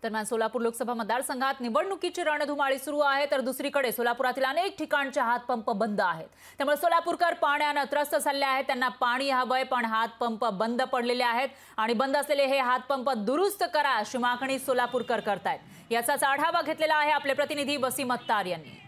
दरम्यान सोलापूर लोकसभा मतदारसंघात निवडणुकीची रणधुमाळी सुरू आहे, तर दुसरीकडे सोलापुरातील अनेक ठिकाणचे हातपंप बंद आहेत। त्यामुळे सोलापूरकर पाण्याने त्रस्त झाले आहेत। त्यांना पाणी हवंय, पण हातपंप बंद पडलेले आहेत आणि बंद असलेले हे हातपंप दुरुस्त करा अशी मागणी सोलापूरकर करतायत। याचाच आढावा घेतलेला आहे आपले प्रतिनिधी वसीम अत्तार यांनी।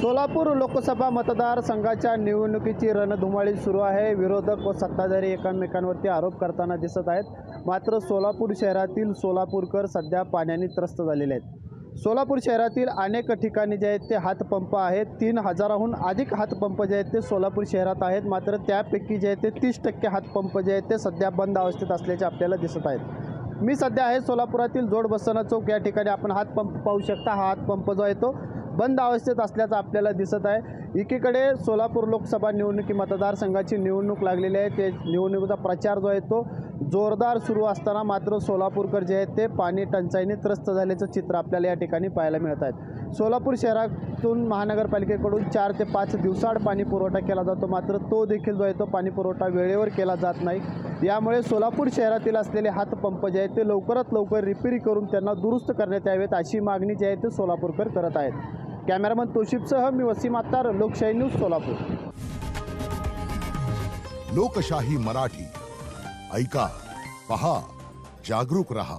सोलापूर लोकसभा मतदारसंघाच्या निवडणुकीची रणधुमाळी सुरू आहे। विरोधक व सत्ताधारी एकमेकांवरती आरोप करताना दिसत आहेत। मात्र सोलापूर शहरातील सोलापूरकर सध्या पाण्याने त्रस्त झालेले आहेत। सोलापूर शहरातील अनेक ठिकाणी जे आहेत ते हातपंप आहेत। 3000हून अधिक हातपंप जे आहेत ते सोलापूर शहरात आहेत। मात्र त्यापैकी जे आहेत ते 30% हातपंप जे आहेत ते सध्या बंद अवस्थेत असल्याचे आपल्याला दिसत आहेत। मी सध्या आहे सोलापुरातील जोड बसना चौक या ठिकाणी आपण हातपंप पाहू शकता। हा हातपंप जो आहे तो बंद अवस्थेत असल्याचं आपल्याला दिसत आहे। एकीकडे सोलापूर लोकसभा निवडणुकी मतदारसंघाची निवडणूक लागलेली आहे। ते निवडणुकीचा प्रचार जो आहे तो जोरदार सुरू असताना मात्र सोलापूरकर जे आहेत ते पाणी टंचाईने त्रस्त झाल्याचं चित्र आपल्याला या ठिकाणी पाहायला मिळत आहे। सोलापूर शहरातून महानगरपालिकेकडून 4 ते 5 दिवसाआड पाणी पुरवठा केला जातो, मात्र तो देखील जो आहे तो पाणी पुरवठा वेळेवर केला जात नाही। यामुळे सोलापूर शहरातील असलेले हातपंप जे आहेत ते लवकरात लवकर रिपेरी करून त्यांना दुरुस्त करण्यात यावेत अशी मागणी जी आहे ते सोलापूरकर करत आहेत। कॅमेरामन तोशिफसह मी वसीम अत्तार, लोकशाही न्यूज सोलापूर। लोकशाही मराठी ऐका, पहा, जागरूक रहा।